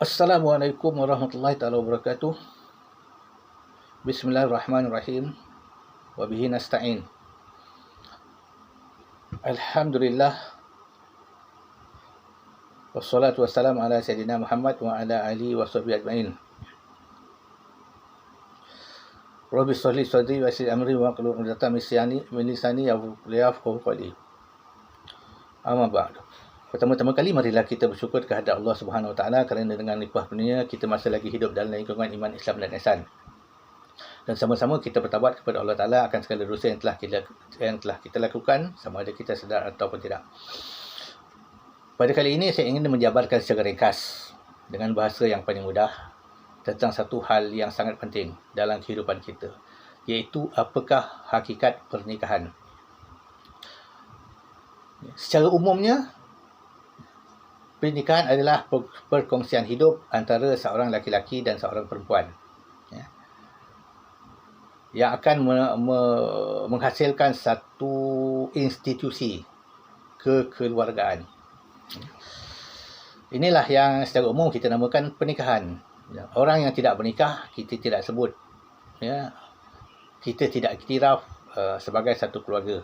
Assalamualaikum warahmatullahi taala wabarakatuh. Bismillahirrahmanirrahim. Wa bihi nasta'in. Alhamdulillah. Wassalatu wassalamu ala sayyidina Muhammad wa ala alihi wa sahbihi ajma'in. Rabbi sholli sadri wa yassir amri wa hlul 'uqdatam min lisani yafqahu qawli. Amma ba'du. Pertama-tama kali marilah kita bersyukur kehadap Allah Subhanahu Wa Taala kerana dengan limpah kurnia kita masih lagi hidup dalam lingkungan iman, Islam dan ihsan. Dan sama-sama kita bertaubat kepada Allah Taala akan segala dosa yang telah kita lakukan, sama ada kita sedar ataupun tidak. Pada kali ini saya ingin menjabarkan secara ringkas dengan bahasa yang paling mudah tentang satu hal yang sangat penting dalam kehidupan kita, iaitu apakah hakikat pernikahan. Secara umumnya, pernikahan adalah perkongsian hidup antara seorang laki-laki dan seorang perempuan, yang akan menghasilkan satu institusi kekeluargaan. Inilah yang secara umum kita namakan pernikahan. Orang yang tidak bernikah kita tidak sebut, kita tidak iktiraf sebagai satu keluarga.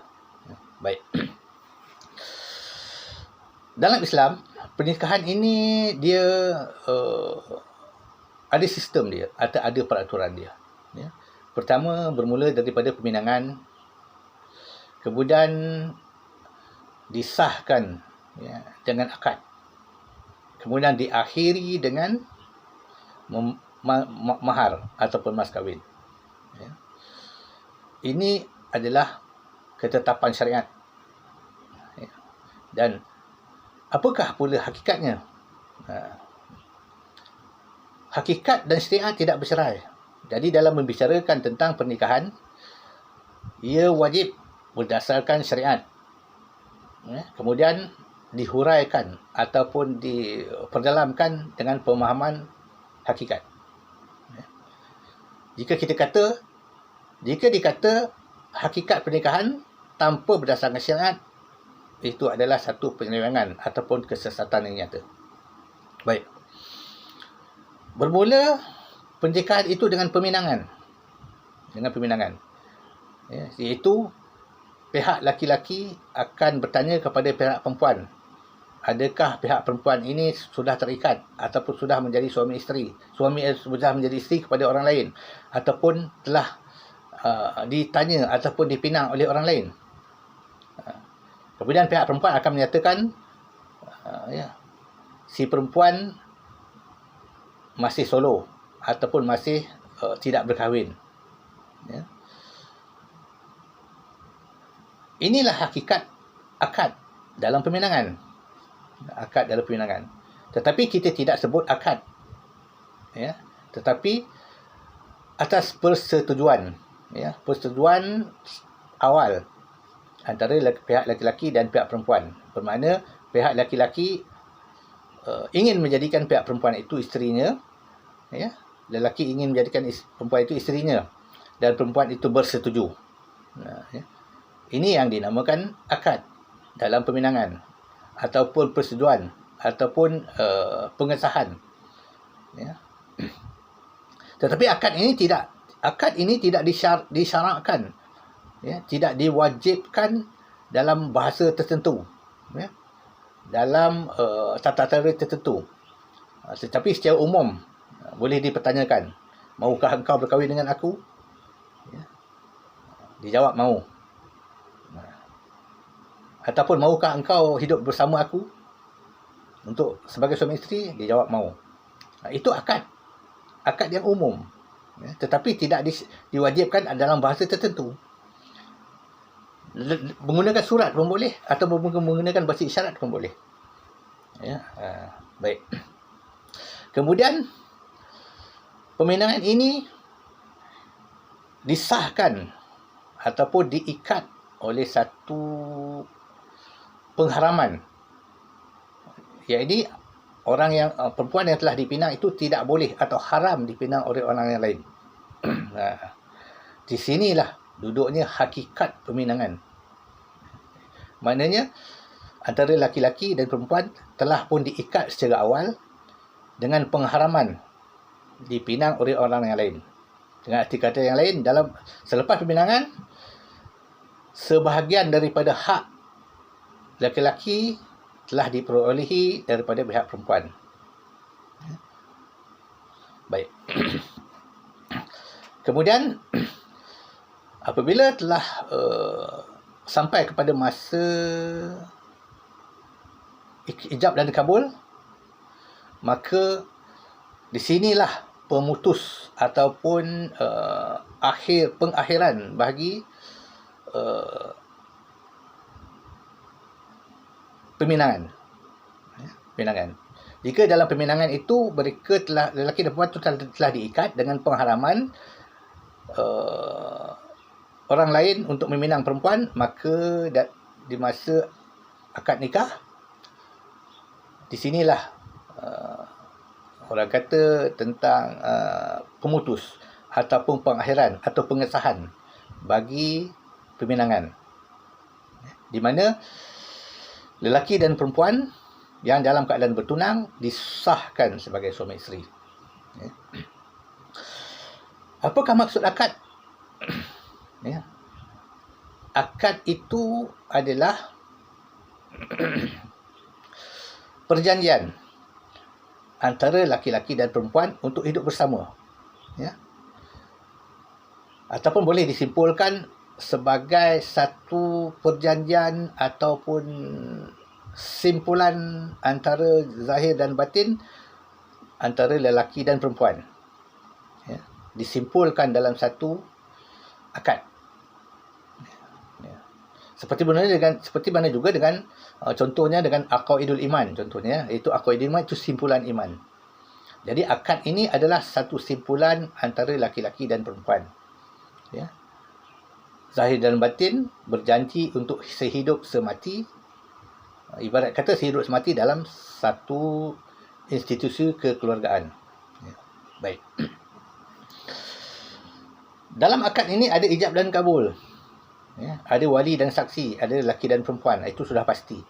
Baik. Dalam Islam, pernikahan ini dia ada sistem dia, atau ada peraturan dia. Pertama bermula daripada peminangan, kemudian disahkan dengan akad, kemudian diakhiri dengan mahar ataupun mas kahwin. Ini adalah ketetapan syariat. Dan apakah pula hakikatnya? Hakikat dan syariat tidak bercerai. Jadi dalam membicarakan tentang pernikahan, ia wajib berdasarkan syariat. Kemudian dihuraikan ataupun diperdalamkan dengan pemahaman hakikat. Jika dikata hakikat pernikahan tanpa berdasarkan syariat, itu adalah satu penyelewengan ataupun kesesatan yang nyata. Baik. Bermula pernikahan itu dengan peminangan. Iaitu pihak laki-laki akan bertanya kepada pihak perempuan, adakah pihak perempuan ini sudah terikat ataupun sudah menjadi suami isteri, sudah menjadi isteri kepada orang lain, ataupun telah ditanya ataupun dipinang oleh orang lain. Kemudian pihak perempuan akan menyatakan si perempuan masih solo ataupun masih tidak berkahwin. Inilah hakikat akad dalam peminangan. Tetapi kita tidak sebut akad. Tetapi atas persetujuan. Persetujuan awal antara pihak laki-laki dan pihak perempuan. Bermakna pihak laki-laki ingin menjadikan pihak perempuan itu isterinya, lelaki ingin menjadikan perempuan itu isterinya, dan perempuan itu bersetuju. Ini yang dinamakan akad dalam peminangan, ataupun persetujuan, ataupun pengesahan. Tetapi akad ini tidak disyaratkan, tidak diwajibkan dalam bahasa tertentu, dalam tata cara tertentu. Tetapi secara umum boleh dipertanyakan, maukah engkau berkahwin dengan aku? Dijawab mahu. Ataupun maukah engkau hidup bersama aku sebagai suami isteri? Dijawab mahu. Itu akad yang umum, tetapi tidak diwajibkan dalam bahasa tertentu. Menggunakan surat pun boleh, atau menggunakan bahasa isyarat pun boleh. Baik. Kemudian peminangan ini disahkan ataupun diikat oleh satu pengharaman, iaitu perempuan yang telah dipinang itu tidak boleh atau haram dipinang oleh orang yang lain. Di sinilah duduknya hakikat peminangan. Maknanya antara laki-laki dan perempuan telah pun diikat secara awal, dengan pengharaman dipinang oleh orang yang lain. Dengan arti kata yang lain, dalam selepas peminangan, sebahagian daripada hak laki-laki telah diperolehi daripada pihak perempuan. Baik. Kemudian apabila telah sampai kepada masa ijab dan kabul, maka di sinilah pemutus ataupun pengakhiran bagi peminangan. Jika dalam peminangan itu mereka lelaki dan perempuan telah diikat dengan pengharaman orang lain untuk meminang perempuan, maka di masa akad nikah, di sinilah orang kata tentang pemutus ataupun pengakhiran atau pengesahan bagi peminangan, di mana lelaki dan perempuan yang dalam keadaan bertunang disahkan sebagai suami isteri. Apakah maksud akad? Akad itu adalah perjanjian antara laki-laki dan perempuan untuk hidup bersama. Ataupun boleh disimpulkan sebagai satu perjanjian ataupun simpulan antara zahir dan batin antara lelaki dan perempuan. Disimpulkan dalam satu akad. Seperti mana juga dengan contohnya dengan aqaidul iman, contohnya iaitu aqaidul iman itu simpulan iman. Jadi akad ini adalah satu simpulan antara laki-laki dan perempuan. Zahir dan batin berjanji untuk sehidup semati. Ibarat kata sehidup semati dalam satu institusi kekeluargaan. Baik. Dalam akad ini ada ijab dan kabul. Ada wali dan saksi, ada lelaki dan perempuan. Itu sudah pasti.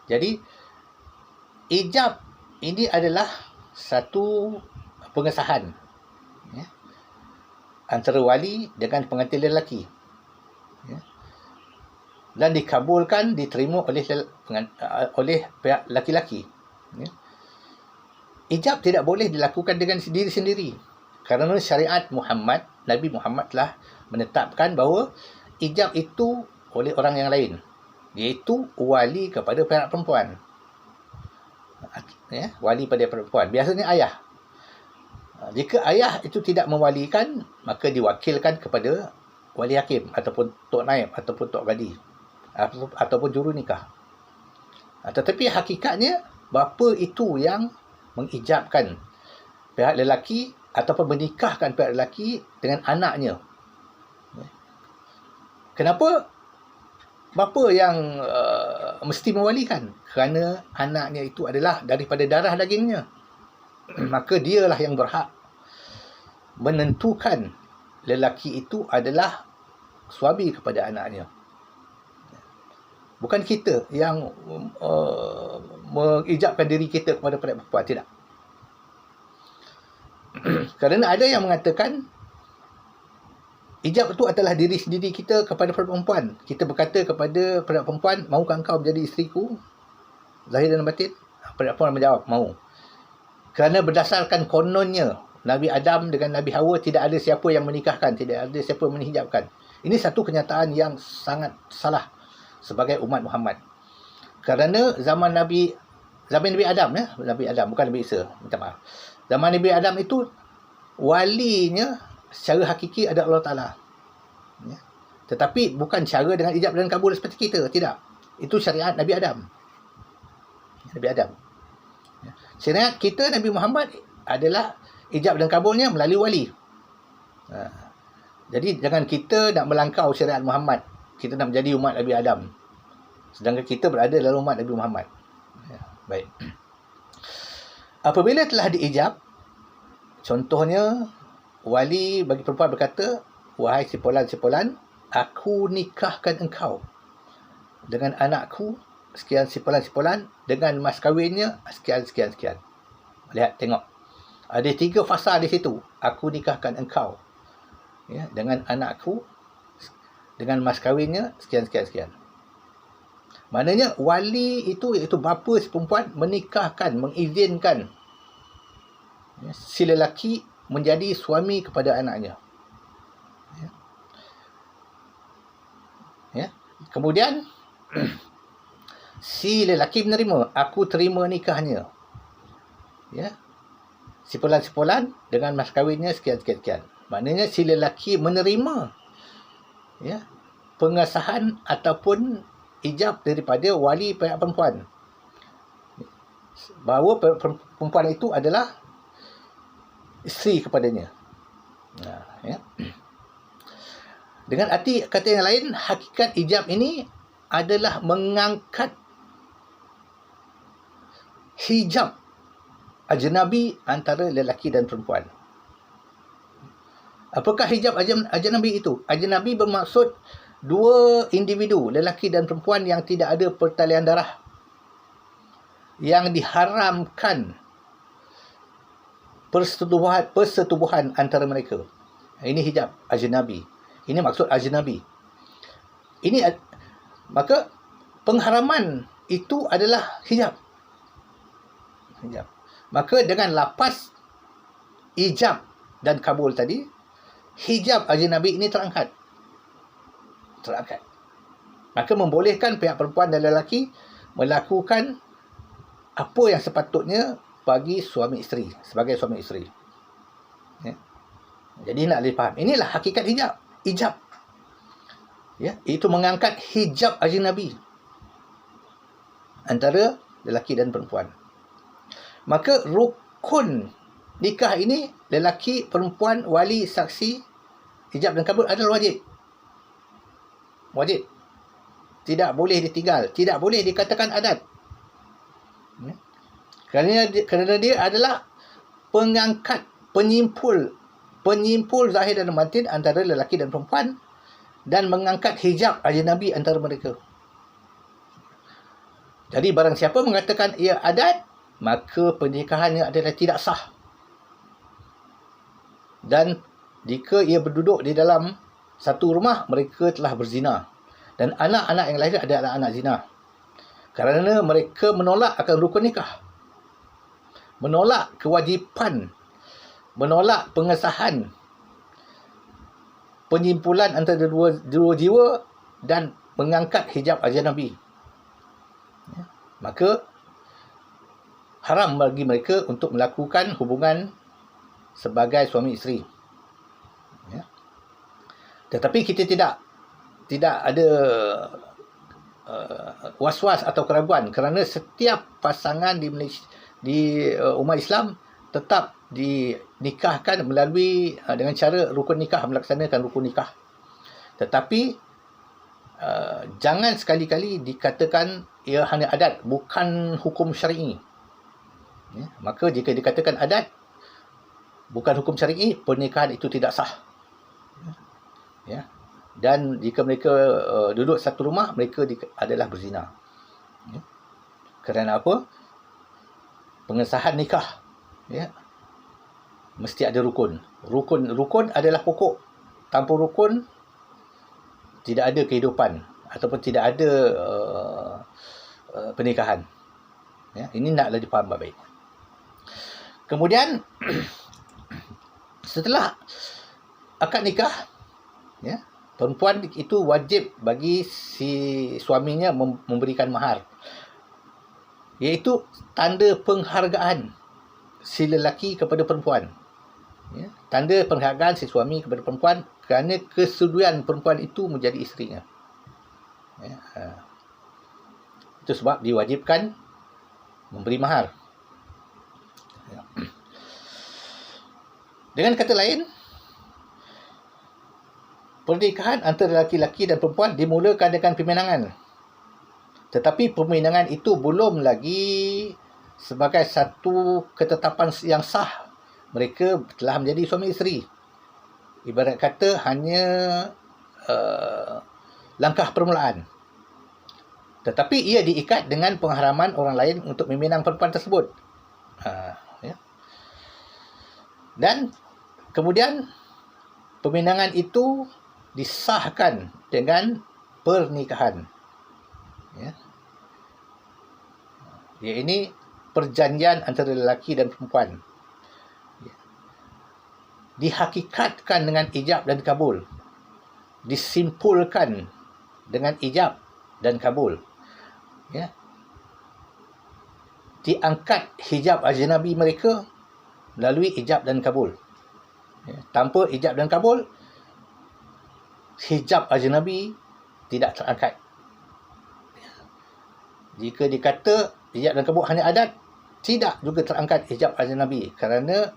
Jadi ijab ini adalah satu pengesahan antara wali dengan pengantin lelaki. Dan dikabulkan, diterima oleh pihak laki-laki. Ijab tidak boleh dilakukan dengan diri sendiri. Kerana syariat Muhammad, Nabi Muhammad telah menetapkan bahawa ijab itu oleh orang yang lain, iaitu wali kepada pihak perempuan. Wali pada perempuan. Biasanya ayah. Jika ayah itu tidak mewalikan, maka diwakilkan kepada wali hakim ataupun tok naib ataupun tok gadi ataupun juru nikah. Tetapi hakikatnya bapa itu yang mengijabkan pihak lelaki ataupun menikahkan pihak lelaki dengan anaknya. Kenapa bapa yang mesti mewalikan? Kerana anaknya itu adalah daripada darah dagingnya. Maka dialah yang berhak menentukan lelaki itu adalah suami kepada anaknya. Bukan kita yang mengijabkan diri kita kepada perempuan, tidak. Kerana ada yang mengatakan ijab itu adalah diri sendiri kita kepada perempuan. Kita berkata kepada perempuan, maukah engkau menjadi isteriku? Zahir dan batin? Perempuan menjawab, mau. Kerana berdasarkan kononnya, Nabi Adam dengan Nabi Hawa tidak ada siapa yang menikahkan, tidak ada siapa yang menghijabkan. Ini satu kenyataan yang sangat salah sebagai umat Muhammad. Kerana zaman Nabi Adam, Nabi Adam, bukan Nabi Isa, minta maaf. Zaman Nabi Adam itu walinya secara hakiki ada Allah Ta'ala. Tetapi bukan cara dengan ijab dan kabul seperti kita, tidak. Itu syariat Nabi Adam. Syariat kita Nabi Muhammad adalah ijab dan kabulnya melalui wali. Jadi jangan kita nak melangkau syariat Muhammad. Kita nak menjadi umat Nabi Adam. Sedangkan kita berada dalam umat Nabi Muhammad. Baik. Apabila telah diijab, contohnya wali bagi perempuan berkata, wahai sipulan-sipulan, aku nikahkan engkau dengan anakku sekian sipulan-sipulan dengan mas kahwinnya sekian. Lihat, tengok. Ada 3 fasa di situ. Aku nikahkan engkau. Ya, dengan anakku, dengan mas kahwinnya, sekian. Maknanya wali itu, iaitu bapa si perempuan, menikahkan, mengizinkan si lelaki menjadi suami kepada anaknya. Ya. Kemudian si lelaki menerima, aku terima nikahnya. Ya. Sipulan-sipulan dengan mas kahwinnya sekian. Maknanya si lelaki menerima, ya, pengesahan ataupun ijab daripada wali pihak perempuan, bahawa perempuan itu adalah isteri kepadanya. Ya. Dengan arti kata yang lain, hakikat ijab ini adalah mengangkat hijab ajnabi antara lelaki dan perempuan. Apakah hijab ajnabi itu? Ajnabi bermaksud 2 individu, lelaki dan perempuan, yang tidak ada pertalian darah, yang diharamkan persetubuhan antara mereka. Ini hijab ajnabi. Ini maksud ajnabi. Maka pengharaman itu adalah hijab. Maka dengan lapas ijab dan kabul tadi, hijab ajnabi ini terangkat. Maka membolehkan pihak perempuan dan lelaki melakukan apa yang sepatutnya bagi suami isteri, sebagai suami isteri. Ya. Jadi nak dipaham. Inilah hakikat ijab. Ya, itu mengangkat hijab ajnabi antara lelaki dan perempuan. Maka rukun nikah ini, lelaki, perempuan, wali, saksi, ijab dan kabul adalah wajib. Tidak boleh ditinggal, tidak boleh dikatakan adat. Ya. Kerana dia adalah pengangkat, penyimpul zahir dan batin antara lelaki dan perempuan, dan mengangkat hijab ajnabi antara mereka. Jadi barang siapa mengatakan ia adat, maka pernikahannya adalah tidak sah. Dan jika ia berduduk di dalam satu rumah, mereka telah berzina. Dan anak-anak yang lahir adalah anak zina. Kerana mereka menolak akan rukun nikah, menolak kewajipan, menolak pengesahan penyimpulan antara dua jiwa, dan mengangkat hijab ajnabi. Ya. Maka haram bagi mereka untuk melakukan hubungan sebagai suami isteri. Ya. Tetapi kita tidak ada was-was atau keraguan, kerana setiap pasangan di Malaysia, di umat Islam, tetap dinikahkan melalui dengan cara rukun nikah, melaksanakan rukun nikah. Tetapi jangan sekali-kali dikatakan ia hanya adat, bukan hukum syar'i. Ya, maka jika dikatakan adat, bukan hukum syar'i, pernikahan itu tidak sah. Ya. Dan jika mereka duduk satu rumah, mereka adalah berzina. Ya. Kerana apa? Pengesahan nikah, ya, mesti ada rukun. Rukun adalah pokok. Tanpa rukun, tidak ada kehidupan ataupun tidak ada pernikahan. Ya, ini naklah dipaham baik-baik. Kemudian setelah akad nikah, ya, perempuan itu wajib bagi si suaminya memberikan mahar, iaitu tanda penghargaan si lelaki kepada perempuan. Ya, tanda penghargaan si suami kepada perempuan kerana kesetujuan perempuan itu menjadi isterinya. Ya, itu sebab diwajibkan memberi mahar. Ya. Dengan kata lain, pernikahan antara lelaki dan perempuan dimulakan dengan peminangan. Tetapi peminangan itu belum lagi sebagai satu ketetapan yang sah. Mereka telah menjadi suami isteri. Ibarat kata hanya langkah permulaan. Tetapi ia diikat dengan pengharaman orang lain untuk meminang perempuan tersebut. Ya. Dan kemudian peminangan itu disahkan dengan pernikahan. Ya. Ini perjanjian antara lelaki dan perempuan. Ya. Dihakikatkan dengan ijab dan kabul. Disimpulkan dengan ijab dan kabul. Ya. Diangkat hijab ajnabi mereka melalui ijab dan kabul. Ya. Tanpa ijab dan kabul, hijab ajnabi tidak terangkat. Jika dikata hijab dan kabul hanya adat, tidak juga terangkat hijab ajnabi, kerana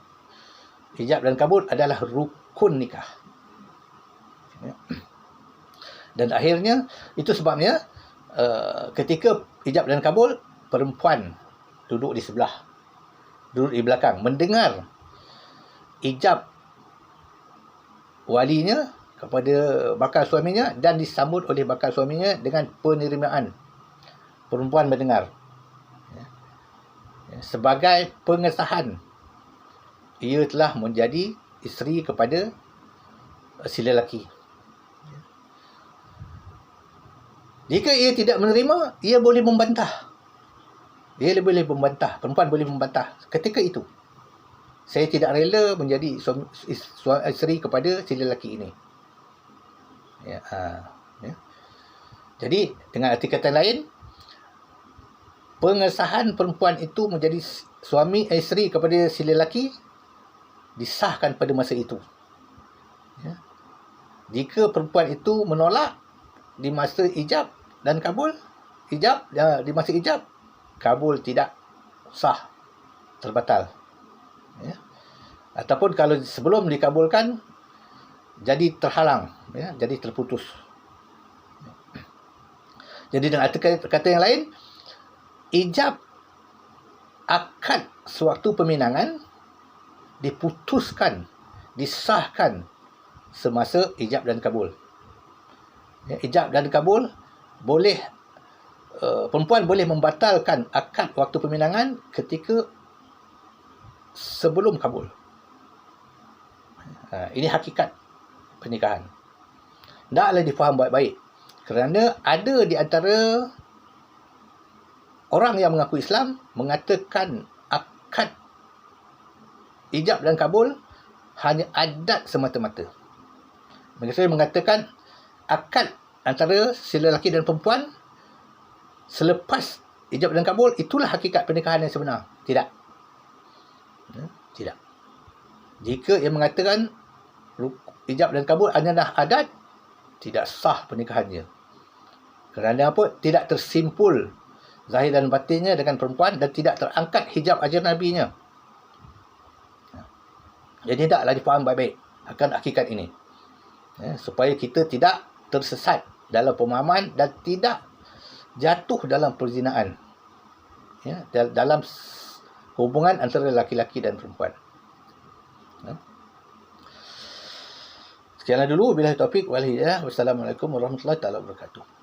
hijab dan kabul adalah rukun nikah. Dan akhirnya, itu sebabnya ketika hijab dan kabul, perempuan duduk di sebelah, duduk di belakang, mendengar ijab walinya kepada bakal suaminya dan disambut oleh bakal suaminya dengan penerimaan. Perempuan mendengar. Sebagai pengesahan, ia telah menjadi isteri kepada si lelaki. Jika ia tidak menerima, ia boleh membantah. Ia boleh membantah. Perempuan boleh membantah ketika itu. Saya tidak rela menjadi isteri kepada si lelaki ini. Ya. Jadi, dengan arti kata lain, pengesahan perempuan itu menjadi isteri kepada si lelaki disahkan pada masa itu. Ya. Jika perempuan itu menolak di masa ijab dan kabul, di masa ijab, kabul tidak sah, terbatal. Ya. Ataupun kalau sebelum dikabulkan, jadi terhalang, ya, jadi terputus. Jadi dengan arti kata yang lain, ijab akad sewaktu peminangan diputuskan, disahkan semasa ijab dan kabul. Ya, ijab dan kabul boleh, perempuan boleh membatalkan akad waktu peminangan ketika sebelum kabul. Ini hakikat pernikahan. Hendaklah difaham baik-baik, kerana ada di antara orang yang mengaku Islam mengatakan akad ijab dan kabul hanya adat semata-mata. Mereka mengatakan akad antara si lelaki dan perempuan selepas ijab dan kabul itulah hakikat pernikahan yang sebenar. Tidak. Tidak. Jika ia mengatakan ijab dan kabul hanyalah adat, tidak sah pernikahannya. Kerana apa? Tidak tersimpul zahir dan batinnya dengan perempuan dan tidak terangkat hijab ajnabinya. Jadi hendaklah difaham baik-baik akan hakikat ini. Supaya kita tidak tersesat dalam pemahaman dan tidak jatuh dalam perzinaan. Dalam hubungan antara lelaki-lelaki dan perempuan. Sekianlah dulu. Billahi taufiq wal hidayah. Wassalamualaikum warahmatullahi wabarakatuh.